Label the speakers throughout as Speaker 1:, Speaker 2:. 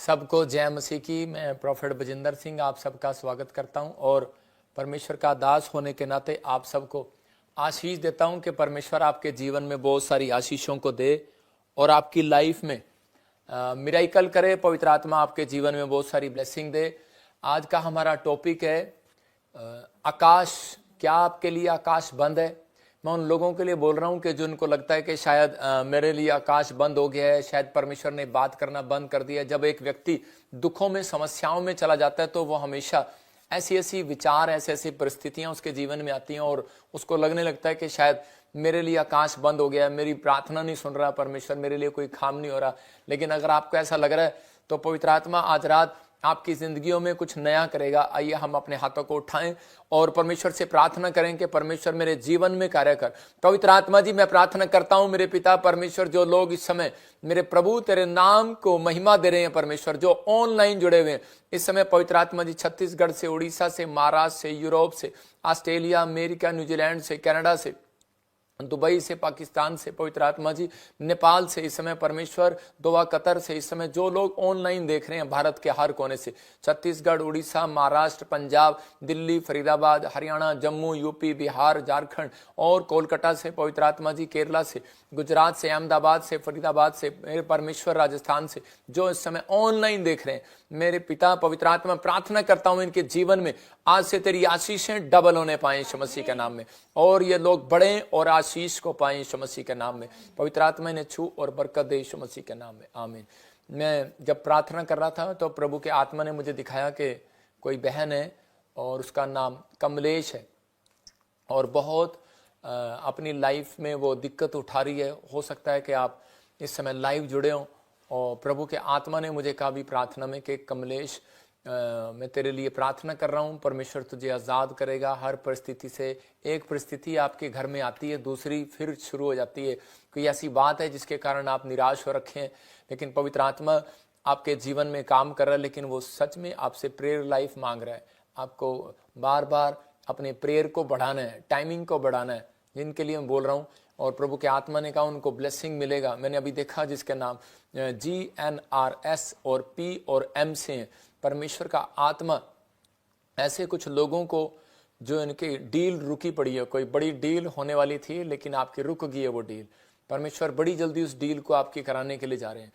Speaker 1: सबको जय मसीह की। मैं प्रोफेट बजिंदर सिंह आप सबका स्वागत करता हूं और परमेश्वर का दास होने के नाते आप सबको आशीष देता हूं कि परमेश्वर आपके जीवन में बहुत सारी आशीषों को दे और आपकी लाइफ में मिराइकल करे। पवित्र आत्मा आपके जीवन में बहुत सारी ब्लेसिंग दे। आज का हमारा टॉपिक है आकाश। क्या आपके लिए आकाश बंद है? मैं उन लोगों के लिए बोल रहा हूं कि जो उनको लगता है कि शायद मेरे लिए आकाश बंद हो गया है, शायद परमेश्वर ने बात करना बंद कर दिया। जब एक व्यक्ति दुखों में, समस्याओं में चला जाता है तो वो हमेशा ऐसी ऐसी विचार, ऐसी ऐसी परिस्थितियां उसके जीवन में आती हैं और उसको लगने लगता है कि शायद मेरे लिए आकाश बंद हो गया है, मेरी प्रार्थना नहीं सुन रहा परमेश्वर, मेरे लिए कोई काम नहीं हो रहा। लेकिन अगर आपको ऐसा लग रहा है तो पवित्र आत्मा आज रात आपकी जिंदगियों में कुछ नया करेगा। आइए हम अपने हाथों को उठाएं और परमेश्वर से प्रार्थना करें कि परमेश्वर मेरे जीवन में कार्य कर। पवित्र आत्मा जी, मैं प्रार्थना करता हूं मेरे पिता परमेश्वर, जो लोग इस समय मेरे प्रभु तेरे नाम को महिमा दे रहे हैं परमेश्वर, जो ऑनलाइन जुड़े हुए हैं इस समय पवित्र आत्मा जी, छत्तीसगढ़ से, उड़ीसा से, महाराष्ट्र से, यूरोप से, ऑस्ट्रेलिया, अमेरिका, न्यूजीलैंड से, कनाडा से, दुबई से, पाकिस्तान से, पवित्र आत्मा जी, नेपाल से इस समय परमेश्वर, दोहा, कतर से इस समय जो लोग ऑनलाइन देख रहे हैं भारत के हर कोने से, छत्तीसगढ़, उड़ीसा, महाराष्ट्र, पंजाब, दिल्ली, फरीदाबाद, हरियाणा, जम्मू, यूपी, बिहार, झारखंड और कोलकाता से, पवित्र आत्मा जी, केरला से, गुजरात से, अहमदाबाद से, फरीदाबाद से, मेरे परमेश्वर, राजस्थान से जो इस समय ऑनलाइन देख रहे हैं, मेरे पिता पवित्र आत्मा, प्रार्थना करता हूं इनके जीवन में आज से तेरी आशीषें डबल होने पाए यीशु मसीह के नाम में, और ये लोग बढ़े और आशीष को पाए यीशु मसीह के नाम में। पवित्र आत्मा ने छू और बरकत दे यीशु मसीह के नाम में, आमीन। मैं जब प्रार्थना कर रहा था तो प्रभु के आत्मा ने मुझे दिखाया कि कोई बहन है और उसका नाम कमलेश है और बहुत अपनी लाइफ में वो दिक्कत उठा रही है। हो सकता है कि आप इस समय लाइव जुड़े हों और प्रभु के आत्मा ने मुझे कहा भी प्रार्थना में कि कमलेश, मैं तेरे लिए प्रार्थना कर रहा हूँ, परमेश्वर तुझे आज़ाद करेगा हर परिस्थिति से। एक परिस्थिति आपके घर में आती है, दूसरी फिर शुरू हो जाती है। कोई ऐसी बात है जिसके कारण आप निराश हो रखे हैं, लेकिन पवित्र आत्मा आपके जीवन में काम कर रहा है, लेकिन वो सच में आपसे प्रेयर लाइफ मांग रहा है। आपको बार बार अपने प्रेयर को बढ़ाना है, टाइमिंग को बढ़ाना है, जिनके लिए मैं बोल रहा हूँ। और प्रभु के आत्मा ने कहा उनको ब्लेसिंग मिलेगा। मैंने अभी देखा जिसके नाम GNRS और P और M से हैं, परमेश्वर का आत्मा ऐसे कुछ लोगों को जो इनकी डील रुकी पड़ी है, कोई बड़ी डील होने वाली थी लेकिन आपकी रुक गई है वो डील, परमेश्वर बड़ी जल्दी उस डील को आपकी कराने के लिए जा रहे हैं।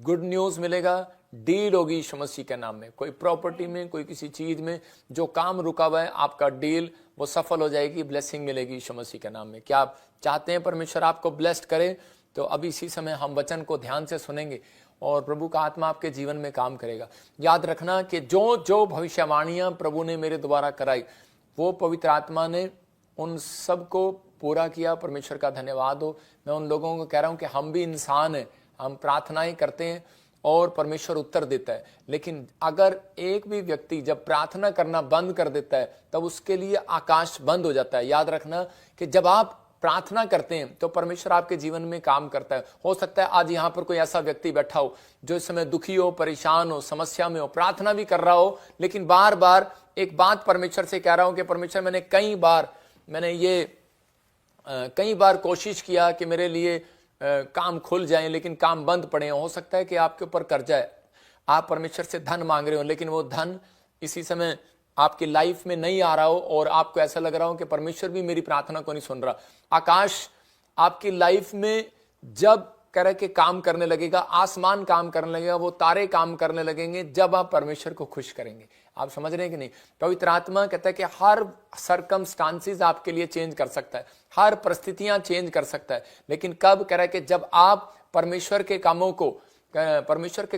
Speaker 1: गुड न्यूज़ मिलेगा, डील होगी यीशु मसीह के नाम में। कोई प्रॉपर्टी में, कोई किसी चीज़ में जो काम रुका हुआ है, आपका डील वो सफल हो जाएगी, ब्लेसिंग मिलेगी यीशु मसीह के नाम में। क्या आप चाहते हैं परमेश्वर आपको ब्लेस्ड करे? तो अभी इसी समय हम वचन को ध्यान से सुनेंगे और प्रभु का आत्मा आपके जीवन में काम करेगा। याद रखना कि जो जो भविष्यवाणियां प्रभु ने मेरे द्वारा कराई वो पवित्र आत्मा ने उन सब को पूरा किया। परमेश्वर का धन्यवाद हो। मैं उन लोगों को कह रहा हूं कि हम भी इंसान हैं, हम प्रार्थनाएं करते हैं और परमेश्वर उत्तर देता है, लेकिन अगर एक भी व्यक्ति जब प्रार्थना करना बंद कर देता है तब उसके लिए आकाश बंद हो जाता है। याद रखना कि जब आप प्रार्थना करते हैं तो परमेश्वर आपके जीवन में काम करता है। हो सकता है आज यहाँ पर कोई ऐसा व्यक्ति बैठा हो जो इस समय दुखी हो, परेशान हो, समस्या में हो, प्रार्थना भी कर रहा हो, लेकिन बार बार एक बात परमेश्वर से कह रहा हूं कि परमेश्वर मैंने कई बार कोशिश किया कि मेरे लिए काम खुल जाए लेकिन काम बंद पड़े। हो सकता है कि आपके ऊपर कर्जा है, आप परमेश्वर से धन मांग रहे हो लेकिन वो धन इसी समय आपकी लाइफ में नहीं आ रहा हो और आपको ऐसा लग रहा हो कि परमेश्वर भी मेरी प्रार्थना को नहीं सुन रहा। आकाश आपकी लाइफ में जब कह के काम करने लगेगा, आसमान काम करने लगेगा, वो तारे काम करने लगेंगे जब आप परमेश्वर को खुश करेंगे। आप समझ रहे हैं कि नहीं? पवित्र आत्मा कहता है कि हर सरकमस्टांसेस आपके लिए चेंज कर सकता है, हर परिस्थितियां चेंज कर सकता है, लेकिन कब? कह रहा है कि जब आप परमेश्वर के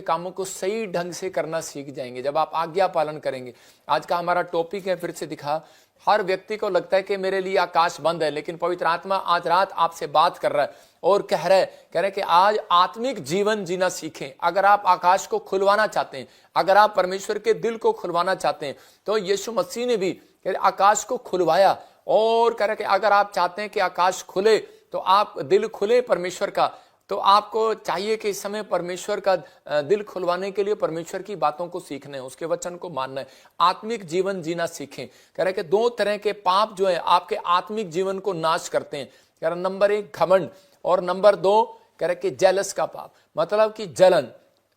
Speaker 1: कामों को सही ढंग से करना सीख जाएंगे, जब आप आज्ञा पालन करेंगे। आज का हमारा टॉपिक है, फिर से दिखा, हर व्यक्ति को लगता है कि मेरे लिए आकाश बंद है, लेकिन पवित्र आत्मा आज रात आपसे बात कर रहा है और कह रहा है कि आज आत्मिक जीवन जीना सीखें। अगर आप आकाश को खुलवाना चाहते हैं, अगर आप परमेश्वर के दिल को खुलवाना चाहते हैं, तो यीशु मसीह ने भी आकाश को खुलवाया और कह रहा है कि अगर आप चाहते हैं कि आकाश खुले, तो आप दिल खुले परमेश्वर का, तो आपको चाहिए कि इस समय परमेश्वर का दिल खुलवाने के लिए परमेश्वर की बातों को सीखना है, उसके वचन को मानना है, आत्मिक जीवन जीना सीखें। कह रहे कि दो तरह के पाप जो है आपके आत्मिक जीवन को नाश करते हैं। कह रहे नंबर 1 घमंड और नंबर 2 कह रहे कि जेलस का पाप, मतलब कि जलन।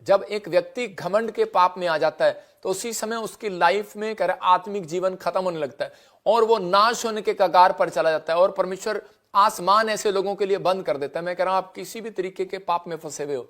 Speaker 1: जब एक व्यक्ति घमंड के पाप में आ जाता है तो उसी समय उसकी लाइफ में कह रहा आत्मिक जीवन खत्म होने लगता है और वो नाश होने के कगार पर चला जाता है और परमेश्वर आसमान ऐसे लोगों के लिए बंद कर देता है। मैं कह रहा हूं आप किसी भी तरीके के पाप में फंसे हुए हो,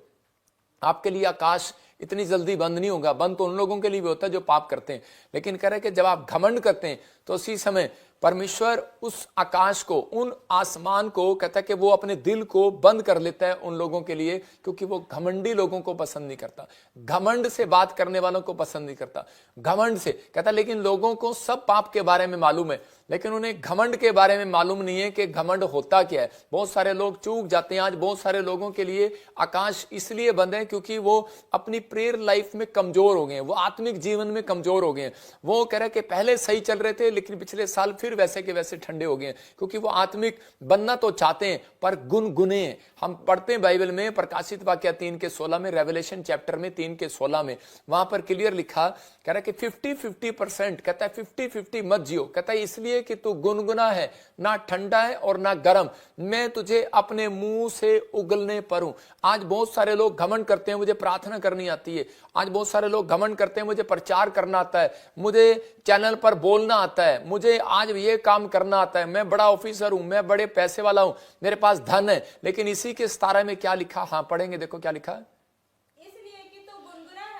Speaker 1: आपके लिए आकाश इतनी जल्दी बंद नहीं होगा। बंद तो उन लोगों के लिए भी होता है जो पाप करते हैं, लेकिन कह रहे कि जब आप घमंड करते हैं तो उसी समय परमेश्वर उस आकाश को, उन आसमान को कहता है कि वो अपने दिल को बंद कर लेता है उन लोगों के लिए, क्योंकि वो घमंडी लोगों को पसंद नहीं करता, घमंड से बात करने वालों को पसंद नहीं करता। घमंड से कहता है, लेकिन लोगों को सब पाप के बारे में मालूम है, लेकिन उन्हें घमंड के बारे में मालूम नहीं है कि घमंड होता क्या है। बहुत सारे लोग चूक जाते हैं। आज बहुत सारे लोगों के लिए आकाश इसलिए बंद है क्योंकि वो अपनी प्रेयर लाइफ में कमजोर हो गए हैं, वो आत्मिक जीवन में कमजोर हो गए हैं। वो कह रहे कि पहले सही चल रहे थे लेकिन पिछले साल फिर वैसे के वैसे ठंडे हो गए हैं, क्योंकि वो आत्मिक बनना तो चाहते हैं पर गुनगुने हैं। हम पढ़ते हैं बाइबल में प्रकाशित वाक्य 3:16 में, रेवलेशन चैप्टर में 3:16 में, वहां पर क्लियर लिखा, कह रहा है कि 50-50% कहता है 50-50 मत जियो। कहता है इसलिए कि तू गुनगुना है, ना ठंडा है और ना गर्म, मैं तुझे अपने मुंह से उगलने पर हूं। आज बहुत सारे लोग घमंड करते हैं मुझे प्रार्थना करनी आती है। आज बहुत सारे लोग घमंड करते हैं मुझे प्रचार करना आता है, मुझे चैनल पर बोलना आता है, मुझे आज ये काम करना आता है, मैं बड़ा ऑफिसर हूं, मैं बड़े पैसे वाला हूं, मेरे पास धन है। लेकिन इसी के 17 में क्या लिखा, हाँ पढ़ेंगे, देखो क्या लिखा है।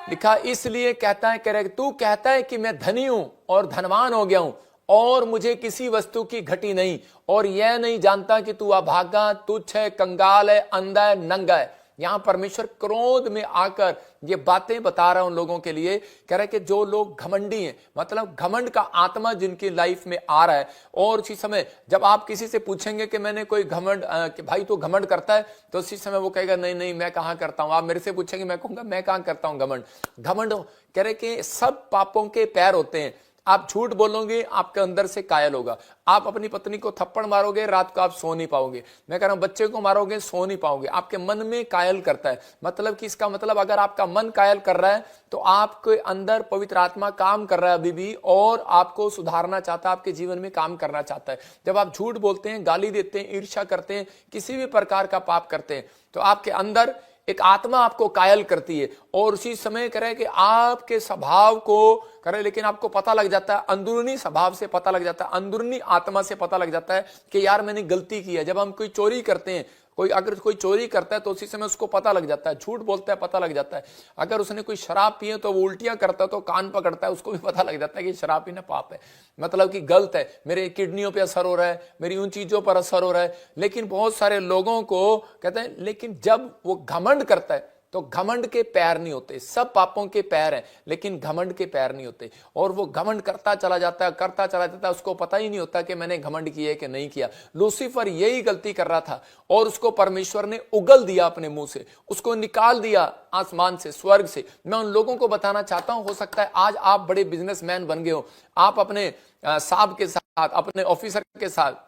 Speaker 1: लिखा इसलिए कहता है, कह रहे तू कहता है कि मैं धनी हूं और धनवान हो गया हूं और मुझे किसी वस्तु की घटी नहीं, और यह नहीं जानता कि तू अभागा, तुच्छ है, कंगाल है, अंधा है, नंगा है। यहां परमेश्वर क्रोध में आकर ये बातें बता रहा है उन लोगों के लिए। कह रहा है कि जो लोग घमंडी हैं, मतलब घमंड का आत्मा जिनकी लाइफ में आ रहा है, और उसी समय जब आप किसी से पूछेंगे कि मैंने कोई घमंड, कि भाई तू घमंड करता है, तो उसी समय वो कहेगा नहीं नहीं मैं कहां करता हूं। आप मेरे से पूछेंगे, मैं कहूंगा मैं कहां करता हूं घमंड। घमंड कह रहे कि सब पापों के पैर होते हैं। आप झूठ बोलोगे आपके अंदर से कायल होगा। आप अपनी पत्नी को थप्पड़ मारोगे, रात को आप सो नहीं पाओगे। मैं कह रहा हूं बच्चे को मारोगे, सो नहीं पाओगे। आपके मन में कायल करता है, मतलब कि इसका मतलब अगर आपका मन कायल कर रहा है तो आपके अंदर पवित्र आत्मा काम कर रहा है अभी भी, और आपको सुधारना चाहता है, आपके जीवन में काम करना चाहता है। जब आप झूठ बोलते हैं, गाली देते हैं, ईर्ष्या करते हैं, किसी भी प्रकार का पाप करते हैं, तो आपके अंदर एक आत्मा आपको कायल करती है, और उसी समय करे कि आपके स्वभाव को करे, लेकिन आपको पता लग जाता है, अंदरूनी स्वभाव से पता लग जाता है, अंदरूनी आत्मा से पता लग जाता है कि यार मैंने गलती की है। जब हम कोई चोरी करते हैं, अगर कोई चोरी करता है तो उसी समय उसको पता लग जाता है, झूठ बोलता है पता लग जाता है। अगर उसने कोई शराब पी है तो वो उल्टियां करता है तो कान पकड़ता है, उसको भी पता लग जाता है कि शराब पीना पाप है, मतलब कि गलत है, मेरे किडनियों पे असर हो रहा है, मेरी उन चीजों पर असर हो रहा है। लेकिन बहुत सारे लोगों को कहते हैं, लेकिन जब वो घमंड करता है तो घमंड के पैर नहीं होते। सब पापों के पैर हैं लेकिन घमंड के पैर नहीं होते, और वो घमंड करता चला जाता है, करता चला जाता है, उसको पता ही नहीं होता कि मैंने घमंड किया है कि नहीं किया। लूसीफर यही गलती कर रहा था और उसको परमेश्वर ने उगल दिया अपने मुंह से, उसको निकाल दिया आसमान से, स्वर्ग से। मैं उन लोगों को बताना चाहता हूं, हो सकता है आज आप बड़े बिजनेसमैन बन गए हो, आप अपने साहब के साथ, अपने ऑफिसर के साथ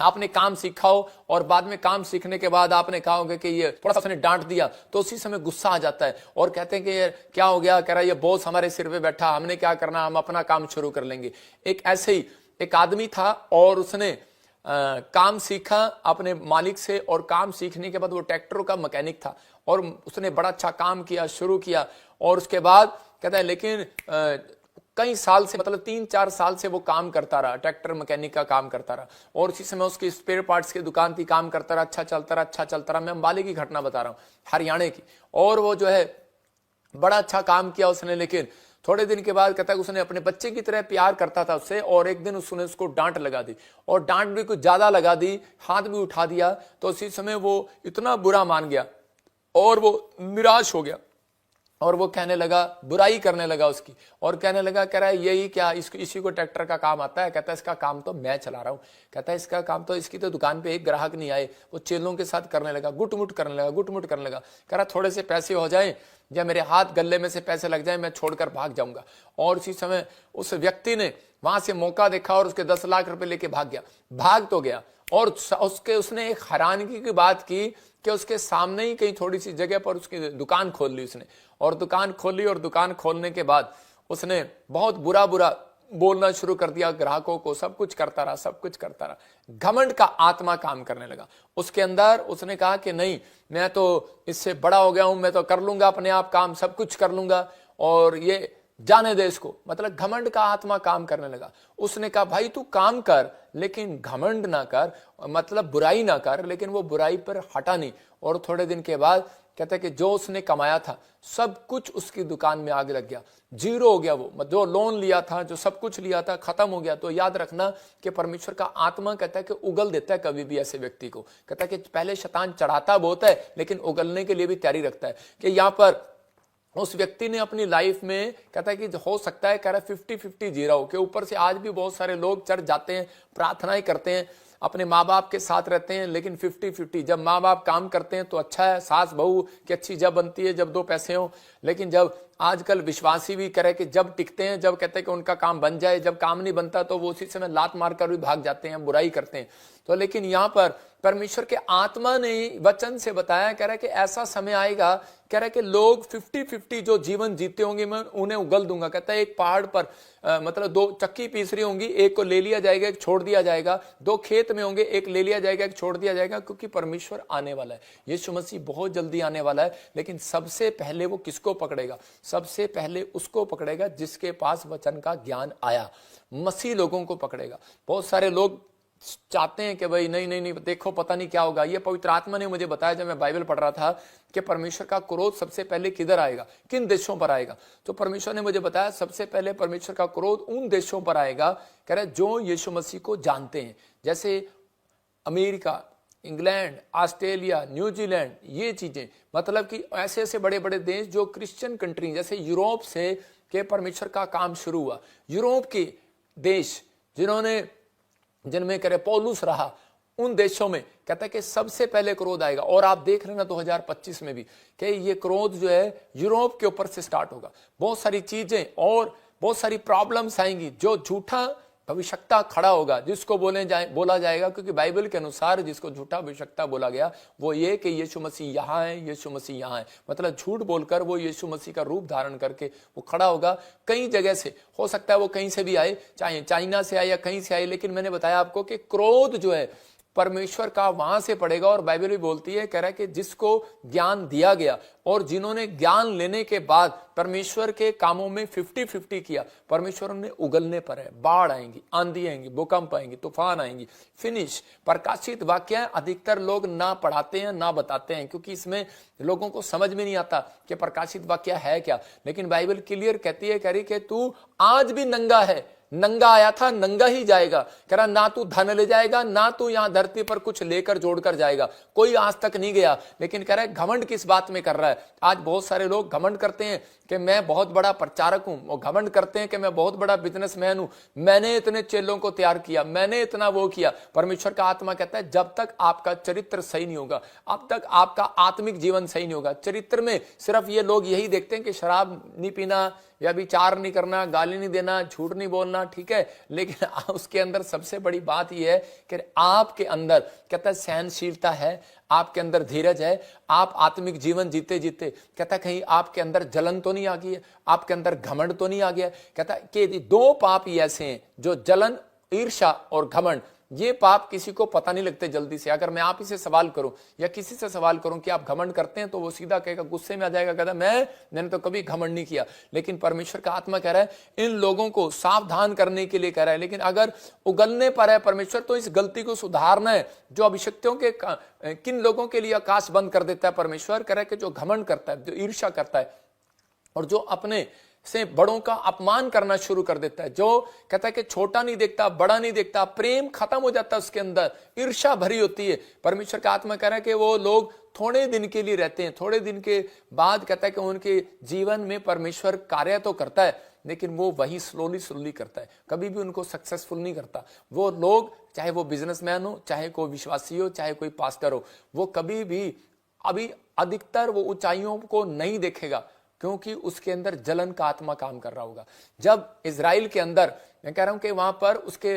Speaker 1: आपने काम सीखा हो, और बाद में काम सीखने के बाद आपने कहा होगा कि ये थोड़ा सा उसने डांट दिया, तो उसी समय गुस्सा आ जाता है और कहते हैं कि ये क्या हो गया, कह रहा है ये बॉस हमारे सिर पे बैठा, हमने क्या करना, हम अपना काम शुरू कर लेंगे। एक ऐसे ही एक आदमी था और उसने काम सीखा अपने मालिक से, और काम सीखने के बाद वो ट्रैक्टरों का मैकेनिक था और उसने बड़ा अच्छा काम किया, शुरू किया, और उसके बाद कहता है लेकिन कई साल से, मतलब 3-4 साल से वो काम करता रहा, ट्रैक्टर मैकेनिक का काम करता रहा, और उसी समय उसकी स्पेयर पार्ट्स की दुकान थी, काम करता रहा, अच्छा चलता रहा, अच्छा चलता रहा। मैं अंबाले की घटना बता रहा हूँ, हरियाणा की। और वो जो है बड़ा अच्छा काम किया उसने, लेकिन थोड़े दिन के बाद कहता है उसने अपने बच्चे की तरह प्यार करता था उससे, और एक दिन उसने उसको डांट लगा दी, और डांट भी कुछ ज्यादा लगा दी, हाथ भी उठा दिया। तो उसी समय वो इतना बुरा मान गया और वो निराश हो गया, और वो कहने लगा, बुराई करने लगा उसकी, और कहने लगा, कह रहा है यही क्या, इसी को ट्रैक्टर का काम आता है। कहता है इसका काम तो मैं चला रहा हूं। कहता है इसका काम तो, इसकी तो दुकान पे एक ग्राहक नहीं आए। वो चेलों के साथ करने लगा, गुटमुट करने लगा, गुटमुट करने लगा। कह रहा थोड़े से पैसे हो जाए या मेरे हाथ गले में से पैसे लग जाए, मैं छोड़कर भाग जाऊंगा। और उसी समय उस व्यक्ति ने वहां से मौका देखा और उसके 10 लाख रुपए लेके भाग गया। भाग तो गया, और उसने एक हैरानगी की बात की कि उसके सामने ही कहीं थोड़ी सी जगह पर उसकी दुकान खोल ली उसने, और दुकान खोली, और दुकान खोलने के बाद उसने बहुत बुरा बोलना शुरू कर दिया ग्राहकों को, सब कुछ करता रहा, सब कुछ करता रहा। घमंड का आत्मा काम करने लगा उसके अंदर। उसने कहा कि नहीं, मैं तो इससे बड़ा हो गया हूं, मैं तो कर लूंगा अपने आप काम, सब कुछ कर लूंगा, और ये जाने दे इसको। मतलब घमंड का आत्मा काम करने लगा। उसने कहा भाई तू काम कर लेकिन घमंड ना कर, मतलब बुराई ना कर, लेकिन वो बुराई पर हटा नहीं। और थोड़े दिन के बाद कहता है कि जो उसने कमाया था सब कुछ उसकी दुकान में आग लग गया, जीरो हो गया। वो जो लोन लिया था, जो सब कुछ लिया था, खत्म हो गया। तो याद रखना कि परमेश्वर का आत्मा कहता है कि उगल देता है कभी भी ऐसे व्यक्ति को। कहता है कि पहले शैतान चढ़ाता बहुत है लेकिन उगलने के लिए भी तैयारी रखता है। कि यहाँ पर उस व्यक्ति ने अपनी लाइफ में कहता है कि हो सकता है, कह रहा है 50-50 जी रहा हो, कि ऊपर से आज भी बहुत सारे लोग चर्च जाते हैं, प्रार्थनाएं करते हैं, अपने माँ बाप के साथ रहते हैं, लेकिन 50-50। जब माँ बाप काम करते हैं तो अच्छा है, सास बहू की अच्छी जब बनती है जब दो पैसे हो, लेकिन जब आजकल विश्वासी भी करे कि जब टिकते हैं, जब कहते हैं कि उनका काम बन जाए, जब काम नहीं बनता तो वो उसी समय लात मारकर भी भाग जाते हैं, बुराई करते हैं। तो लेकिन यहाँ पर परमेश्वर के आत्मा ने वचन से बताया, कह रहा है कि ऐसा समय आएगा, कह रहा है कि लोग 50-50 जो जीवन जीते होंगे मैं उन्हें उगल दूंगा। कहता है एक पहाड़ पर मतलब दो चक्की पीस रही होंगी, एक को ले लिया जाएगा, एक छोड़ दिया जाएगा। दो खेत में होंगे, एक ले लिया जाएगा, एक छोड़ दिया जाएगा, क्योंकि परमेश्वर आने वाला है, यीशु मसीह बहुत जल्दी आने वाला है। लेकिन सबसे पहले वो किसको पकड़ेगा? सबसे पहले उसको पकड़ेगा जिसके पास वचन का ज्ञान आया, मसीह लोगों को पकड़ेगा। बहुत सारे लोग चाहते हैं कि भाई नहीं नहीं नहीं देखो पता नहीं क्या होगा। ये पवित्र आत्मा ने मुझे बताया जब मैं बाइबल पढ़ रहा था कि परमेश्वर का क्रोध सबसे पहले किधर आएगा, किन देशों पर आएगा। तो परमेश्वर ने मुझे बताया सबसे पहले परमेश्वर का क्रोध उन देशों पर आएगा, कह रहे जो यीशु मसीह को जानते हैं, जैसे अमेरिका, इंग्लैंड, ऑस्ट्रेलिया, न्यूजीलैंड, ये चीजें, मतलब कि ऐसे ऐसे बड़े बड़े देश जो क्रिश्चियन कंट्री, जैसे यूरोप से के परमेश्वर का काम शुरू हुआ। यूरोप के देश जिनमें करे पौलुस रहा, उन देशों में कहता है कि सबसे पहले क्रोध आएगा। और आप देख लेना 2025 में भी कि ये क्रोध जो है यूरोप के ऊपर से स्टार्ट होगा। बहुत सारी चीजें और बहुत सारी प्रॉब्लम्स आएंगी, जो झूठा भविष्यता खड़ा होगा, जिसको बोला जाएगा, क्योंकि बाइबल के अनुसार जिसको झूठा भविष्यता बोला गया वो ये कि यीशु मसीह यहाँ है, यीशु मसीह यहाँ है। मतलब झूठ बोलकर वो यीशु मसीह का रूप धारण करके वो खड़ा होगा। कई जगह से हो सकता है, वो कहीं से भी आए, चाहे चाइना से आए या कहीं से आए, लेकिन मैंने बताया आपको कि क्रोध जो है परमेश्वर का वहां से पड़ेगा। और बाइबल भी बोलती है, कह रहा है कि जिसको ज्ञान दिया गया और जिन्होंने ज्ञान लेने के बाद परमेश्वर के कामों में 50-50 किया, परमेश्वर उन्हें उगलने पर है। बाढ़ आएंगी, आंधी आएंगी, भूकंप आएंगी, तूफान आएंगी। फिनिश। प्रकाशित वाक्य अधिकतर लोग ना पढ़ाते हैं ना बताते हैं, क्योंकि इसमें लोगों को समझ में नहीं आता कि प्रकाशित वाक्य है क्या। लेकिन बाइबल क्लियर कहती है, कह रही कि तू आज भी नंगा है, नंगा आया था नंगा ही जाएगा। कह रहा ना तू धन ले जाएगा, ना तू यहां धरती पर कुछ लेकर जोड़कर जाएगा, कोई आज तक नहीं गया। लेकिन कह रहा है घमंड किस बात में कर रहा है। आज बहुत सारे लोग घमंड करते हैं कि मैं बहुत बड़ा प्रचारक हूं, वो घमंड करते हैं कि मैं बहुत बड़ा बिजनेसमैन हूं, मैंने इतने चेलों को तैयार किया, मैंने इतना वो किया। परमेश्वर का आत्मा कहता है जब तक आपका चरित्र सही नहीं होगा, अब तक आपका आत्मिक जीवन सही नहीं होगा। चरित्र में सिर्फ ये लोग यही देखते हैं कि शराब नहीं पीना या विचार नहीं करना, गाली नहीं देना, झूठ नहीं बोलना, ठीक है, लेकिन उसके अंदर सबसे बड़ी बात यह है कि आपके अंदर कहता है सहनशीलता है, आपके अंदर धीरज है, आप आत्मिक जीवन जीते जीते कहता है कहीं आपके अंदर जलन तो नहीं आ गई है, आपके अंदर घमंड तो नहीं आ गया। कहता है कि दो पाप ही ऐसे हैं, जो जलन, ईर्ष्या और घमंड, ये पाप किसी को पता नहीं लगते जल्दी से। अगर मैं आप ही से सवाल करूं या किसी से सवाल करूं कि आप घमंड करते हैं, तो वो सीधा कहेगा, गुस्से में आ जाएगा, कहता मैंने तो कभी घमंड नहीं किया। लेकिन परमेश्वर का आत्मा कह रहा है इन लोगों को सावधान करने के लिए कह रहा है। लेकिन अगर उगलने पर है परमेश्वर, तो इस गलती को सुधारना है। जो अभिषिक्तों के किन लोगों के लिए आकाश बंद कर देता है परमेश्वर, कह रहा है कि जो घमंड करता है, जो ईर्ष्या करता है और जो अपने से बड़ों का अपमान करना शुरू कर देता है, जो कहता है कि छोटा नहीं देखता, बड़ा नहीं देखता, प्रेम खत्म हो जाता है उसके अंदर, ईर्ष्या भरी होती है। परमेश्वर का आत्मा कह रहा है कि वो लोग थोड़े दिन के लिए रहते हैं, थोड़े दिन के बाद कहता है कि उनके जीवन में परमेश्वर कार्य तो करता है, लेकिन वो वही स्लोली करता है, कभी भी उनको सक्सेसफुल नहीं करता। वो लोग, चाहे वो बिजनेसमैन हो, चाहे कोई विश्वासी हो, चाहे कोई पास्टर हो, वो कभी भी अभी अधिकतर वो ऊंचाइयों को नहीं देखेगा, क्योंकि उसके अंदर जलन का आत्मा काम कर रहा होगा। जब इजराइल के अंदर, मैं कह रहा हूं कि वहां पर उसके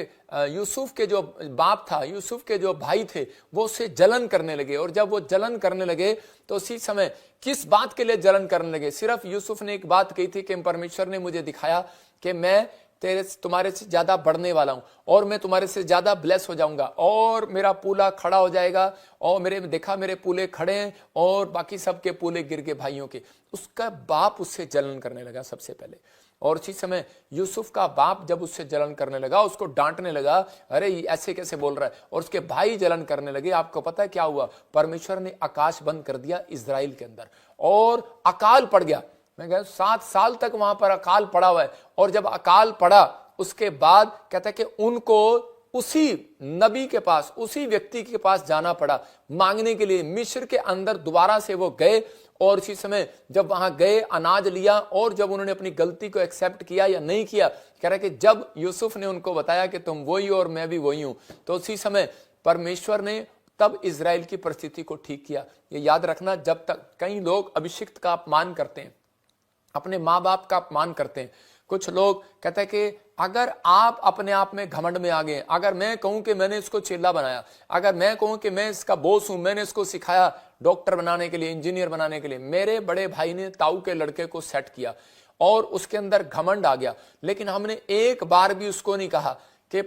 Speaker 1: यूसुफ के जो बाप था, यूसुफ के जो भाई थे, वो उससे जलन करने लगे। और जब वो जलन करने लगे तो उसी समय किस बात के लिए जलन करने लगे? सिर्फ यूसुफ ने एक बात कही थी कि परमेश्वर ने मुझे दिखाया कि मैं तेरे तुम्हारे से ज्यादा बढ़ने वाला हूं और मैं तुम्हारे से ज्यादा ब्लेस हो जाऊंगा और मेरा पूला खड़ा हो जाएगा। और मेरे पूले खड़े हैं और बाकी सबके पूले गिर गए भाइयों के। उसका बाप उससे जलन करने लगा सबसे पहले। और उसी समय यूसुफ का बाप जब उससे जलन करने लगा, उसको डांटने लगा, अरे ऐसे कैसे बोल रहा है, और उसके भाई जलन करने लगे। आपको पता है क्या हुआ? परमेश्वर ने आकाश बंद कर दिया इजराइल के अंदर और अकाल पड़ गया। मैं कह 7 साल तक वहां पर अकाल पड़ा हुआ है। और जब अकाल पड़ा उसके बाद कहता है कि उनको उसी नबी के पास, उसी व्यक्ति के पास जाना पड़ा मांगने के लिए। मिस्र के अंदर दोबारा से वो गए और इसी समय जब वहां गए अनाज लिया और जब उन्होंने अपनी गलती को एक्सेप्ट किया या नहीं किया, कह रहा कि जब यूसुफ ने उनको बताया कि तुम वही हो और मैं भी वही हूं, तो उसी समय परमेश्वर ने तब इजराइल की परिस्थिति को ठीक किया। ये याद रखना, जब तक कई लोग अभिषिक्त का अपमान करते हैं, अपने माँ बाप का अपमान करते हैं। कुछ लोग कहते हैं कि अगर आप अपने आप में घमंड में आ गए, अगर मैं कहूं कि मैंने इसको चेला बनाया, अगर मैं कहूं कि मैं इसका बॉस हूं, मैंने इसको सिखाया डॉक्टर बनाने के लिए, इंजीनियर बनाने के लिए। मेरे बड़े भाई ने ताऊ के लड़के को सेट किया और उसके अंदर घमंड आ गया, लेकिन हमने एक बार भी उसको नहीं कहा कि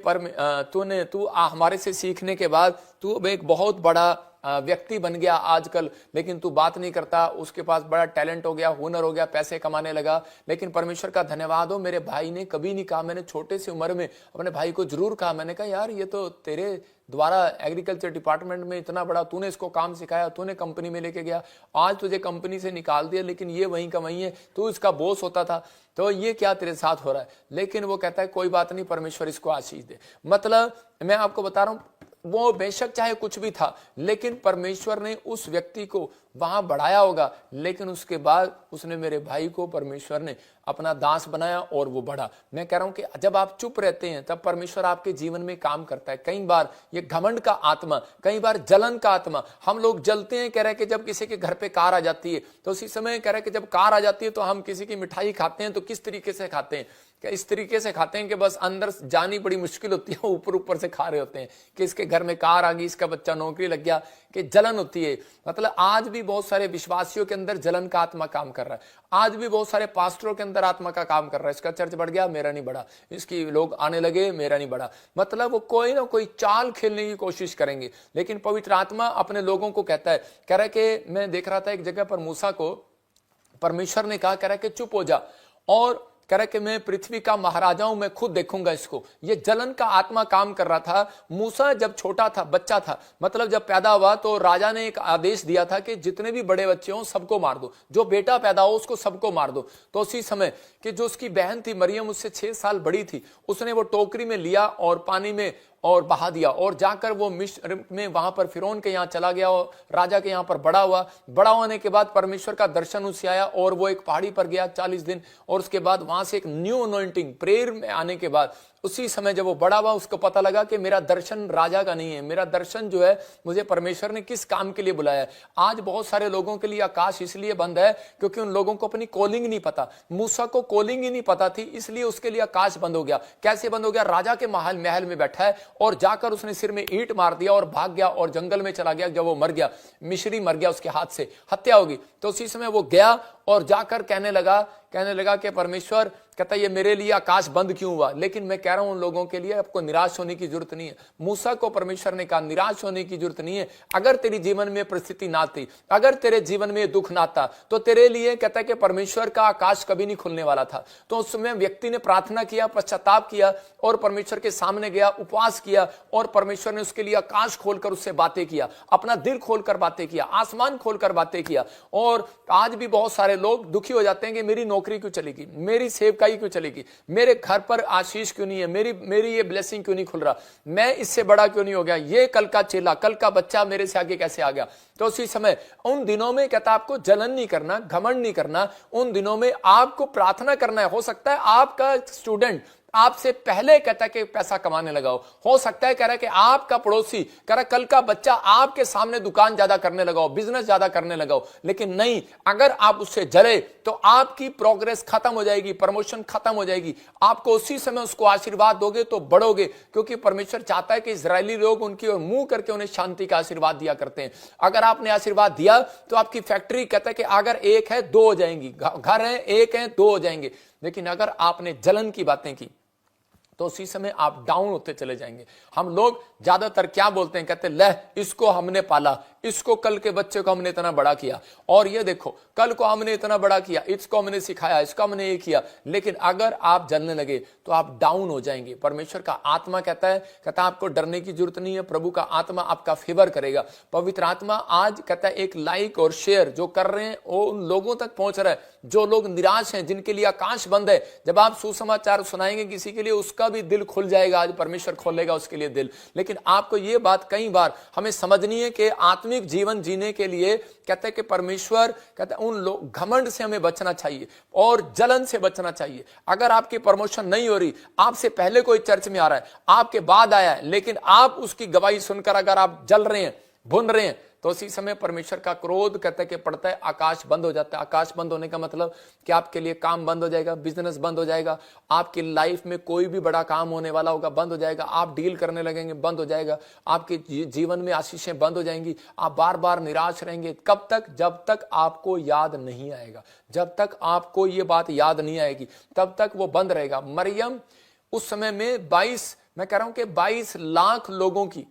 Speaker 1: तू हमारे से सीखने के बाद तू अब एक बहुत बड़ा व्यक्ति बन गया आजकल, लेकिन तू बात नहीं करता। उसके पास बड़ा टैलेंट हो गया, हुनर हो गया, पैसे कमाने लगा। लेकिन परमेश्वर का धन्यवाद हो, मेरे भाई ने कभी नहीं कहा। मैंने छोटे सी उम्र में अपने भाई को जरूर कहा, मैंने कहा यार ये तो तेरे द्वारा एग्रीकल्चर डिपार्टमेंट में इतना बड़ा तूने इसको काम सिखाया, तूने कंपनी में लेके गया, आज तुझे कंपनी से निकाल दिया, लेकिन ये वहीं का वहीं है, तू इसका बॉस होता था, तो ये क्या तेरे साथ हो रहा है? लेकिन वो कहता है कोई बात नहीं, परमेश्वर इसको आशीष दे। मतलब मैं आपको बता रहा हूं, वो बेशक चाहे कुछ भी था, लेकिन परमेश्वर ने उस व्यक्ति को वहां बढ़ाया होगा। लेकिन उसके बाद उसने मेरे भाई को परमेश्वर ने अपना दास बनाया और वो बढ़ा। मैं कह रहा हूं कि जब आप चुप रहते हैं तब परमेश्वर आपके जीवन में काम करता है। कई बार ये घमंड का आत्मा, कई बार जलन का आत्मा, हम लोग जलते हैं। कह रहे हैं कि जब किसी के घर पे कार आ जाती है तो उसी समय कह रहे हैं कि जब कार आ जाती है तो हम किसी की मिठाई खाते हैं तो किस तरीके से खाते हैं? क्या इस तरीके से खाते हैं कि बस अंदर जानी बड़ी मुश्किल होती है, ऊपर ऊपर से खा रहे होते हैं कि इसके घर में कार आ गई, इसका बच्चा नौकरी लग गया, कि जलन होती है। मतलब आज भी बहुत सारे विश्वासियों के अंदर जलन का आत्मा काम कर रहा है। आज भी बहुत सारे पास्टरों के अंदर आत्मा का काम कर रहा है। इसका चर्च बढ़ गया, मेरा नहीं बढ़ा, इसकी लोग आने लगे, मेरा नहीं बढ़ा। मतलब वो कोई ना कोई चाल खेलने की कोशिश करेंगे। लेकिन पवित्र आत्मा अपने लोगों को कहता है, कह रहा है कि मैं देख रहा था एक जगह पर मूसा को परमेश्वर ने कहा, कह रहा है कि चुप हो जा, और कह रहा है कि मैं पृथ्वी का महाराजा हूं, मैं खुद देखूंगा इसको। ये जलन का आत्मा काम कर रहा था। मूसा जब छोटा था, बच्चा था, मतलब जब पैदा हुआ तो राजा ने एक आदेश दिया था कि जितने भी बड़े बच्चे हों सबको मार दो, जो बेटा पैदा हो उसको सबको मार दो। तो उसी समय कि जो उसकी बहन थी मरियम, उससे 6 साल बड़ी थी, उसने वो टोकरी में लिया और पानी में और बहा दिया और जाकर वो मिस्र में वहां पर फिरौन के यहाँ चला गया और राजा के यहाँ पर बड़ा हुआ। बड़ा होने के बाद परमेश्वर का दर्शन उसे आया और वो एक पहाड़ी पर गया 40 दिन, और उसके बाद वहां से एक न्यू अनॉइंटिंग प्रेयर में आने के बाद उसी समय जब वो बड़ा हुआ उसको पता लगा कि मेरा दर्शन राजा का नहीं है, मेरा दर्शन जो है मुझे परमेश्वर ने किस काम के लिए बुलाया है। आज बहुत सारे लोगों के लिए आकाश इसलिए बंद है क्योंकि उन लोगों को अपनी कॉलिंग नहीं पता। मूसा को कॉलिंग ही नहीं पता थी, इसलिए उसके लिए आकाश बंद हो गया। कैसे बंद हो गया? राजा के महल में बैठा है और जाकर उसने सिर में ईंट मार दिया और भाग गया और जंगल में चला गया। जब वो मर गया, मिस्री मर गया, उसके हाथ से हत्या होगी, तो उसी समय वो गया और जाकर कहने लगा कि परमेश्वर, कहता ये मेरे लिए आकाश बंद क्यों हुआ? लेकिन मैं कह रहा हूं उन लोगों के लिए आपको निराश होने की जरूरत नहीं है। मूसा को परमेश्वर ने कहा निराश होने की जरूरत नहीं है। अगर तेरी जीवन में परिस्थिति ना थी, अगर तेरे जीवन में दुख ना था, तो तेरे लिए कहता है कि परमेश्वर का आकाश कभी नहीं खुलने वाला था। तो उस समय व्यक्ति ने प्रार्थना किया, पश्चाताप किया और परमेश्वर के सामने गया, उपवास किया और परमेश्वर ने उसके लिए आकाश खोलकर उससे बातें किया, अपना दिल खोलकर बातें किया, आसमान खोलकर बातें किया। और आज भी बहुत सारे लोग दुखी हो जाते हैं कि मेरी नौकरी क्यों चलेगी, मेरी सेवकाई क्यों चलेगी, मेरे घर पर आशीष क्यों नहीं है, मेरी ये ब्लेसिंग क्यों नहीं खुल रहा, मैं इससे बड़ा क्यों नहीं हो गया, ये कल का चेला, कल का बच्चा मेरे से आगे कैसे आ गया। तो उसी समय उन दिनों में कहता आपको जलन नहीं करना, घमंड नहीं करना, उन दिनों में आपको प्रार्थना करना है। हो सकता है आपका स्टूडेंट आपसे पहले कहता है कि पैसा कमाने लगा हो सकता है कह रहा है कि आपका पड़ोसी कह रहा कल का बच्चा आपके सामने दुकान ज्यादा करने लगा हो, बिजनेस ज्यादा करने लगा हो, लेकिन नहीं, अगर आप उससे जले तो आपकी प्रोग्रेस खत्म हो जाएगी, प्रमोशन खत्म हो जाएगी। आपको उसी समय उसको आशीर्वाद दोगे तो बढ़ोगे, क्योंकि परमेश्वर चाहता है कि इजरायली लोग उनकी ओर मुंह करके उन्हें शांति का आशीर्वाद दिया करते हैं। अगर आपने आशीर्वाद दिया तो आपकी फैक्ट्री कहता है कि अगर एक है 2 हो जाएंगी, घर है 1 है 2 हो जाएंगे। लेकिन अगर आपने जलन की बातें की, तो उसी समय आप डाउन होते चले जाएंगे। हम लोग ज्यादातर क्या बोलते हैं, कहते हैं ले इसको हमने पाला, इसको कल के बच्चे को हमने इतना बड़ा किया, और ये देखो कल को हमने इतना बड़ा किया, इसको हमने सिखाया, इसको हमने ये किया। लेकिन अगर आप जलने लगे तो आप डाउन हो जाएंगे। परमेश्वर का आत्मा कहता है आपको डरने की जरूरत नहीं है, प्रभु का आत्मा आपका फेवर करेगा। पवित्र आत्मा आज कहता है एक लाइक और शेयर जो कर रहे हैं वो उन लोगों तक पहुंच रहा है जो लोग निराश हैं, जिनके लिए आकाश बंद है। जब आप सुसमाचार सुनाएंगे किसी के लिए, उसका भी दिल खुल जाएगा। आज परमेश्वर खोलेगा उसके लिए दिल। लेकिन आपको यह बात कई बार हमें समझनी है कि आत्मिक जीवन जीने के लिए कहते हैं कि परमेश्वर कहते हैं उन लोग घमंड से हमें बचना चाहिए और जलन से बचना चाहिए। अगर आपकी प्रमोशन नहीं हो रही, आपसे पहले कोई चर्च में आ रहा है, आपके बाद आया है, लेकिन आप उसकी गवाही सुनकर अगर आप जल रहे हैं, भुन रहे हैं, तो उसी समय परमेश्वर का क्रोध कहते हैं कि पड़ता है, आकाश बंद हो जाता है। आकाश बंद होने का मतलब कि आपके लिए काम बंद हो जाएगा, बिजनेस बंद हो जाएगा, आपकी लाइफ में कोई भी बड़ा काम होने वाला होगा बंद हो जाएगा, आप डील करने लगेंगे बंद हो जाएगा, आपके जीवन में आशीषें बंद हो जाएंगी, आप बार बार निराश रहेंगे। कब तक? जब तक आपको याद नहीं आएगा, जब तक आपको ये बात याद नहीं आएगी तब तक वो बंद रहेगा। मरियम उस समय में 22 लाख लोगों की,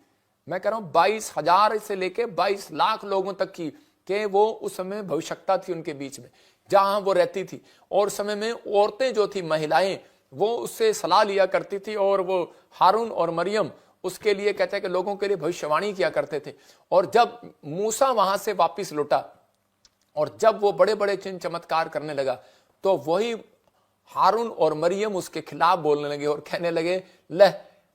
Speaker 1: मैं कह रहा हूं 22,000 से लेके 22 लाख लोगों तक की कि वो उस समय भविष्यता थी उनके बीच में जहां वो रहती थी। और उस समय में औरतें जो थी, महिलाएं, वो उससे सलाह लिया करती थी और वो हारून और मरियम उसके लिए कहते हैं कि लोगों के लिए भविष्यवाणी किया करते थे। और जब मूसा वहां से वापिस लौटा और जब वो बड़े बड़े चिन्ह चमत्कार करने लगा, तो वही हारून और मरियम उसके खिलाफ बोलने लगे और कहने लगे, ले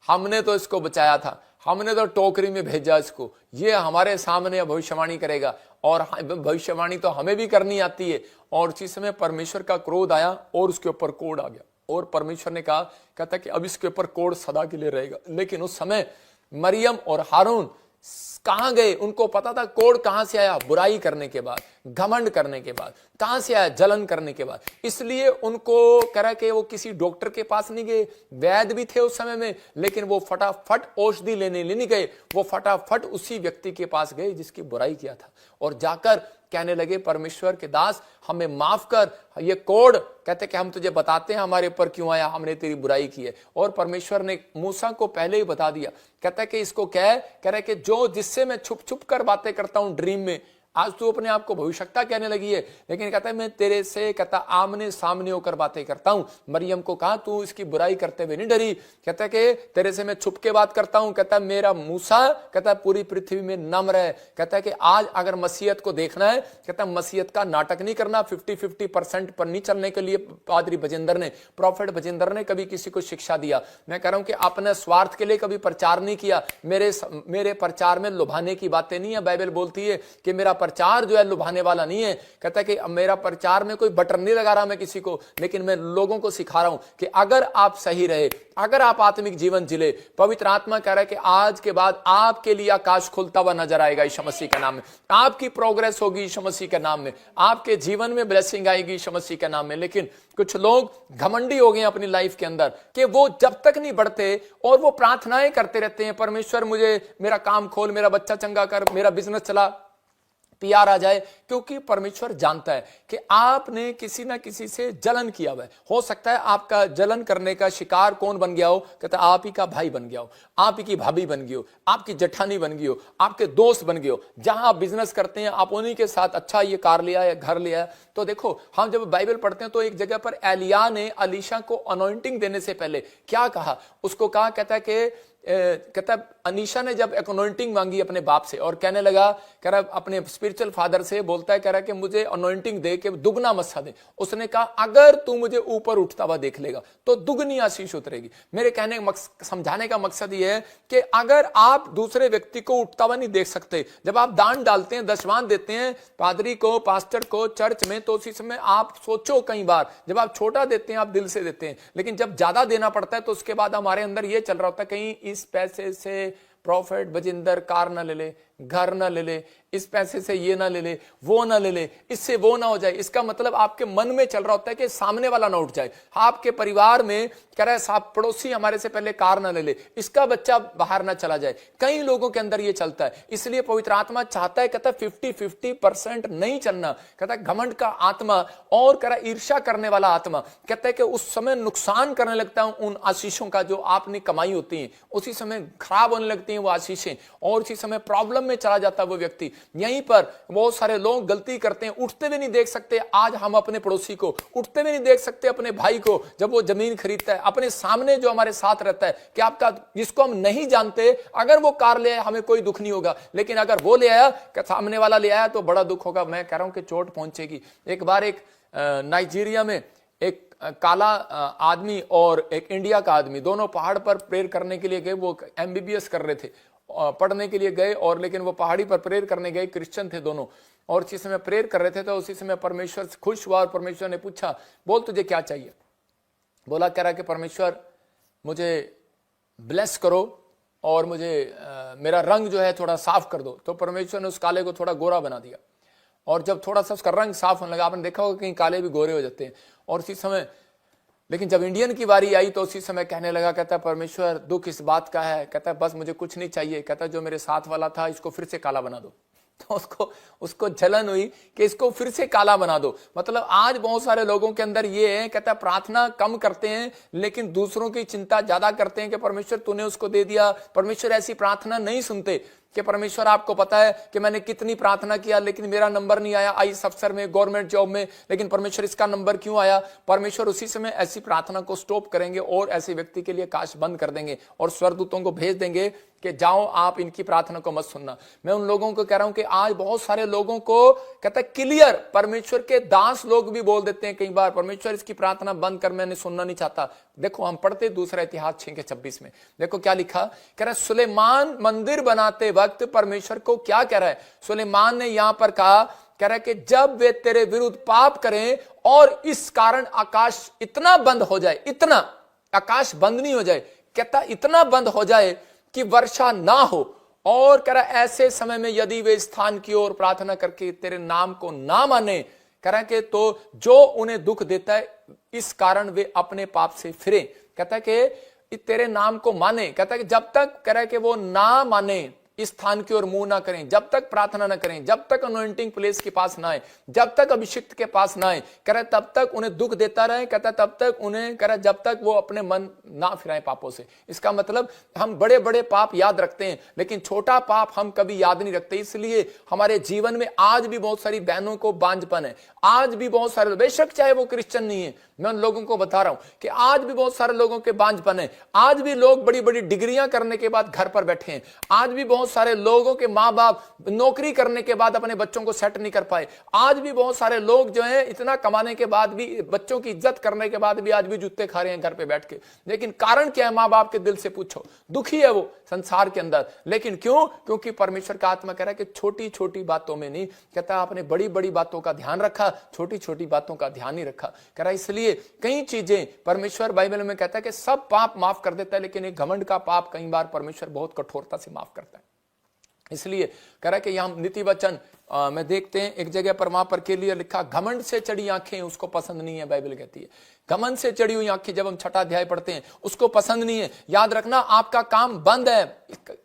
Speaker 1: हमने तो इसको बचाया था, हमने तो टोकरी में भेजा इसको, ये हमारे सामने भविष्यवाणी करेगा, और भविष्यवाणी तो हमें भी करनी आती है। और उसी समय परमेश्वर का क्रोध आया और उसके ऊपर कोड़ आ गया, और परमेश्वर ने कहा, कहता कि अब इसके ऊपर कोड़ सदा के लिए रहेगा। लेकिन उस समय मरियम और हारून कहां गए? उनको पता था कोड़ कहां से आया, बुराई करने के बाद, घमंड करने के बाद। कहां से आया? जलन करने के बाद। इसलिए उनको कह के वो किसी डॉक्टर के पास नहीं गए, वैद्य भी थे उस समय में, लेकिन वो फटाफट औषधि लेने नहीं गए, वो फटाफट उसी व्यक्ति के पास गए जिसकी बुराई किया था, और जाकर कहने लगे, परमेश्वर के दास हमें माफ कर, ये कोड़ कहते कि हम तुझे बताते हैं हमारे ऊपर क्यों आया, हमने तेरी बुराई की है। और परमेश्वर ने मूसा को पहले ही बता दिया, कहता है कि इसको कह रहा है कि जो जिससे मैं छुप छुप कर बातें करता हूं ड्रीम में, आज तू अपने आप को भविष्यता कहने लगी है, लेकिन कहता है मैं तेरे से कहता आमने सामने होकर बातें करता हूं। मरियम को कहा तू इसकी बुराई करते हुए नहीं डरी, कहता है कि तेरे से मैं छुप के बात करता हूं। कहता है मेरा मूसा कहता है पूरी पृथ्वी में नम्र है। कहता है कि आज अगर मसीहत को देखना है, कहता है मसीहत का नाटक नहीं करना, 50-50% पर नहीं चलने के लिए पादरी बजिंदर ने, प्रॉफिट बजिंदर ने कभी किसी को शिक्षा दिया। मैं कह रहा हूं कि अपने स्वार्थ के लिए कभी प्रचार नहीं किया। मेरे प्रचार में लुभाने की बातें नहीं है। बाइबल बोलती है कि मेरा प्रचार जो है लुभाने वाला नहीं है। कहता है कि मेरा प्रचार में कोई बटन नहीं लगा रहा मैं किसी को, लेकिन मैं लोगों को सिखा रहा हूं कि अगर आप सही रहे, अगर आप आत्मिक जीवन जिले, पवित्र आत्मा कह रहा है कि आज के बाद आपके लिए आकाश खुलता हुआ नजर आएगा यीशु मसीह के नाम में, आपकी प्रोग्रेस होगी यीशु मसीह के नाम में, आपके जीवन में ब्लेसिंग आएगी यीशु मसीह के नाम में। लेकिन कुछ लोग घमंडी हो गए अपनी लाइफ के अंदर कि वो जब तक नहीं बढ़ते और वो प्रार्थनाएं करते रहते हैं, परमेश्वर मुझे मेरा काम खोल, मेरा बच्चा चंगा कर, मेरा बिजनेस चला, प्यार आ जाए, क्योंकि परमेश्वर जानता है कि आपने किसी ना किसी से जलन किया हुआ है। हो सकता है आपका जलन करने का शिकार कौन बन गया हो, कहता आप ही का भाई बन गया हो, आप ही की भाभी बन गई हो, आपकी जेठानी बन गई हो, आपके दोस्त बन गए हो, जहां आप बिजनेस करते हैं आप उन्हीं के साथ अच्छा ये कार लिया है, घर लिया है। तो देखो हम जब बाइबल पढ़ते हैं तो एक जगह पर एलिया ने अलीशा को अनॉइंटिंग देने से पहले क्या कहा, उसको कहा, कहता है कि अनीशा ने जब अनॉइंटिंग मांगी अपने बाप से और कहने लगा, कह रहा अपने स्पिरिचुअल फादर से बोलता है, कह रहा कि मुझे अनॉइंटिंग दे के दुगना मस्सा दे। उसने कहा अगर तू मुझे ऊपर उठता हुआ देख लेगा तो दुगनी आशीष उतरेगी। मेरे कहने समझाने का मकसद यह है कि अगर आप दूसरे व्यक्ति को उठता हुआ नहीं देख सकते, जब आप दान डालते हैं, दशवान देते हैं पादरी को, पास्टर को, चर्च में, तो उसी समय आप सोचो कई बार जब आप छोटा देते हैं आप दिल से देते हैं, लेकिन जब ज्यादा देना पड़ता है तो उसके बाद हमारे अंदर यह चल रहा होता है कहीं इस पैसे से प्रॉफिट बजिंदर कार ना ले ले, घर ना ले ले, इस पैसे से ये ना ले ले, वो ना ले ले, इससे वो ना हो जाए। इसका मतलब आपके मन में चल रहा होता है कि सामने वाला ना उठ जाए। आपके परिवार में कह रहा है साहब पड़ोसी हमारे से पहले कार ना ले ले, इसका बच्चा बाहर ना चला जाए। कई लोगों के अंदर ये चलता है। इसलिए पवित्र आत्मा चाहता है, कहता है 50-50% नहीं चलना। कहता है घमंड का आत्मा और कह रहा है ईर्ष्या करने वाला आत्मा, कहता है कि उस समय नुकसान करने लगता है उन आशीषों का जो आपने कमाई होती है, उसी समय खराब होने लगती हैं वो आशीषें, और उसी समय प्रॉब्लम में चला जाता है वो व्यक्ति। यहीं पर बहुत सारे लोग गलती करते हैं, उठते हुए नहीं देख सकते आज हम अपने पड़ोसी को, उठते हुए नहीं देख सकते अपने भाई को जब वो जमीन खरीदता है, अपने सामने जो हमारे साथ रहता है कि आपका जिसको हम नहीं जानते, अगर वो कार ले आया हमें कोई दुख नहीं होगा, लेकिन अगर वो ले आया, सामने वाला ले आया तो बड़ा दुख होगा। मैं कह रहा हूं कि चोट पहुंचेगी। एक बार एक नाइजीरिया में एक काला आदमी और एक इंडिया का आदमी दोनों पहाड़ पर प्रेयर करने के लिए गए। वो MBBS कर रहे थे, पढ़ने के लिए गए, और लेकिन वो पहाड़ी पर प्रेयर करने गए, क्रिश्चियन थे दोनों, और उसी समय प्रेयर कर रहे थे। तो उसी समय परमेश्वर से खुश हुआ और परमेश्वर ने पूछा, बोल तुझे क्या चाहिए? बोला, कह रहा कि परमेश्वर मुझे ब्लेस करो और मुझे मेरा रंग जो है थोड़ा साफ कर दो। तो परमेश्वर ने उस काले को थोड़ा गोरा बना दिया, और जब थोड़ा सा उसका रंग साफ होने लगा, आपने देखा होगा कहीं काले भी गोरे हो जाते हैं। और उसी समय लेकिन जब इंडियन की बारी आई तो उसी समय कहने लगा, कहता परमेश्वर दुख इस बात का है, कहता बस मुझे कुछ नहीं चाहिए, कहता जो मेरे साथ वाला था इसको फिर से काला बना दो। तो उसको जलन हुई कि इसको फिर से काला बना दो। मतलब आज बहुत सारे लोगों के अंदर ये है, कहता प्रार्थना कम करते हैं लेकिन दूसरों की चिंता ज्यादा करते हैं कि परमेश्वर तूने उसको दे दिया। परमेश्वर ऐसी प्रार्थना नहीं सुनते कि परमेश्वर आपको पता है कि मैंने कितनी प्रार्थना किया लेकिन मेरा नंबर नहीं आया IAS अफसर में, गवर्नमेंट जॉब में, लेकिन परमेश्वर इसका नंबर क्यों आया? परमेश्वर उसी समय ऐसी प्रार्थना को स्टॉप करेंगे और ऐसे व्यक्ति के लिए काश बंद कर देंगे और स्वर्गदूतों को भेज देंगे कि जाओ आप इनकी प्रार्थना को मत सुनना। मैं उन लोगों को कह रहा हूं कि आज बहुत सारे लोगों को कहता है क्लियर, परमेश्वर के दास लोग भी बोल देते हैं कई बार, परमेश्वर इसकी प्रार्थना बंद कर, मैंने सुनना नहीं चाहता। देखो हम पढ़ते दूसरा इतिहास 6:26 में, देखो क्या लिखा, कह रहा है सुलेमान मंदिर बनाते वक्त परमेश्वर को क्या कह रहा है? सुलेमान ने यहां पर कहा, कह रहा है कि जब वे तेरे विरुद्ध पाप करें और इस कारण आकाश इतना बंद हो जाए, इतना आकाश बंद नहीं हो जाए, कहता इतना बंद हो जाए कि वर्षा ना हो, और कह रहा ऐसे समय में यदि वे स्थान की ओर प्रार्थना करके तेरे नाम को ना माने, कह रहा कि तो जो उन्हें दुख देता है इस कारण वे अपने पाप से फिरे। कहता है कि तेरे नाम को माने, कहता है कि जब तक कह रहा है कि वो ना माने, इस स्थान की ओर मुंह ना करें, जब तक प्रार्थना ना करें, जब तक अनॉइंटिंग प्लेस के पास ना आए, जब तक अभिषिक्त के पास ना आए, कह रहा तब तक उन्हें दुख देता रहे, कहता तब तक उन्हें, कह रहा जब तक वो अपने मन ना फिराएं पापों से। इसका मतलब हम बड़े बड़े पाप याद रखते हैं लेकिन छोटा पाप हम कभी याद नहीं रखते। इसलिए हमारे जीवन में आज भी बहुत सारी बहनों को बांझपन है, आज भी बहुत सारे, बेशक चाहे वो क्रिश्चियन नहीं है, मैं उन लोगों को बता रहा हूं कि आज भी बहुत सारे लोगों के बांझपन है। आज भी लोग बड़ी बड़ी डिग्रियां करने के बाद घर पर बैठे हैं। आज भी बहुत सारे लोगों के माँ बाप नौकरी करने के बाद अपने बच्चों को सेट नहीं कर पाए। आज भी बहुत सारे लोग जो हैं इतना कमाने के बाद भी, बच्चों की इज्जत करने के बाद भी आज भी जूते खा रहे हैं घर पे बैठ के। लेकिन कारण क्या है? माँ बाप के दिल से पूछो, दुखी है वो संसार के अंदर। लेकिन क्यों? क्योंकि परमेश्वर का आत्मा कह रहा है कि छोटी छोटी बातों में नहीं, कहता आपने बड़ी बड़ी बातों का ध्यान रखा, छोटी छोटी बातों का ध्यान नहीं रखा। कह रहा इसलिए कई चीजें परमेश्वर बाइबल में कहता है कि सब पाप माफ कर देता है, लेकिन एक घमंड का पाप कई बार परमेश्वर बहुत कठोरता से माफ करता है। इसलिए कह रहा है कि यहां नीति वचन में देखते हैं एक जगह पर, वहां पर के लिए लिखा, घमंड से चढ़ी आंखें उसको पसंद नहीं है। बाइबल कहती है घमंड से चढ़ी हुई आंखें, जब हम 6वां अध्याय पढ़ते हैं, उसको पसंद नहीं है। याद रखना आपका काम बंद है,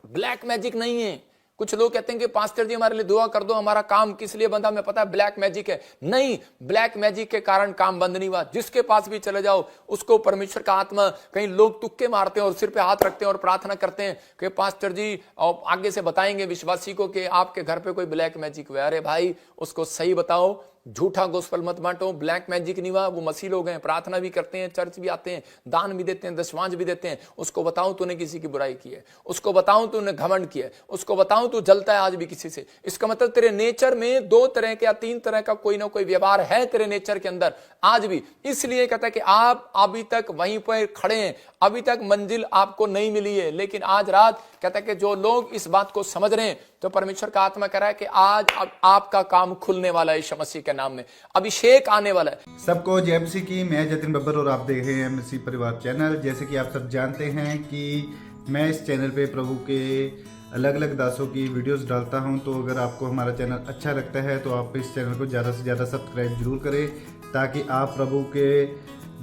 Speaker 1: ब्लैक मैजिक नहीं है। कुछ लोग कहते हैं कि पास्टर जी हमारे लिए दुआ कर दो, हमारा काम किस लिए बंद है? हमें पता है ब्लैक मैजिक है। नहीं, ब्लैक मैजिक के कारण काम बंद नहीं हुआ। जिसके पास भी चले जाओ उसको परमेश्वर का आत्मा, कई लोग तुक्के मारते हैं और सिर पे हाथ रखते हैं और प्रार्थना करते हैं कि पास्टर जी और आगे से बताएंगे विश्वासी को कि आपके घर पे कोई ब्लैक मैजिक हुआ। अरे भाई उसको सही बताओ, झूठा गोस्पेल मत बांटो। ब्लैक मैजिक नहीं हुआ, वो मसीह लोग हैं, प्रार्थना भी करते हैं, चर्च भी आते हैं, दान भी देते हैं, दशमांश भी देते हैं। उसको बताऊं तूने किसी की बुराई की है, उसको बताऊं तूने घमंड किया है, उसको बताऊं तू जलता है आज भी किसी से। इसका मतलब तेरे नेचर में 2 तरह के या 3 तरह का कोई ना कोई व्यवहार है तेरे नेचर के अंदर आज भी। इसलिए कहता है कि आप अभी तक वहीं पर खड़े हैं, अभी तक मंजिल आपको नहीं मिली है। लेकिन आज रात कहता है कि जो लोग इस बात को समझ रहे हैं, तो परमेश्वर का आत्मा कह रहा है कि आज आपका काम खुलने वाला है। यीशु मसीह के नाम में अभिषेक आने वाला है।
Speaker 2: सबको जय मसीह की। मैं जतिन बब्बर और आप देख रहे हैं मसीह परिवार चैनल। जैसे कि आप सब जानते हैं कि मैं इस चैनल पे प्रभु के अलग अलग दासों की वीडियोस डालता हूं। तो अगर आपको हमारा चैनल अच्छा लगता है तो आप इस चैनल को ज़्यादा से ज़्यादा सब्सक्राइब जरूर करें, ताकि आप प्रभु के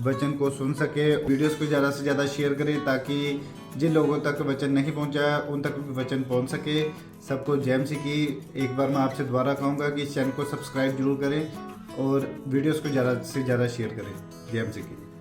Speaker 2: वचन को सुन सके। वीडियोस को ज़्यादा से ज़्यादा शेयर करें, ताकि जिन लोगों तक वचन नहीं पहुंचा उन तक भी वचन पहुंच सके। सबको जय मसीह की। एक बार मैं आपसे दोबारा कहूँगा कि इस चैनल को सब्सक्राइब जरूर करें और वीडियोस को ज़्यादा से ज़्यादा शेयर करें। जय मसीह की।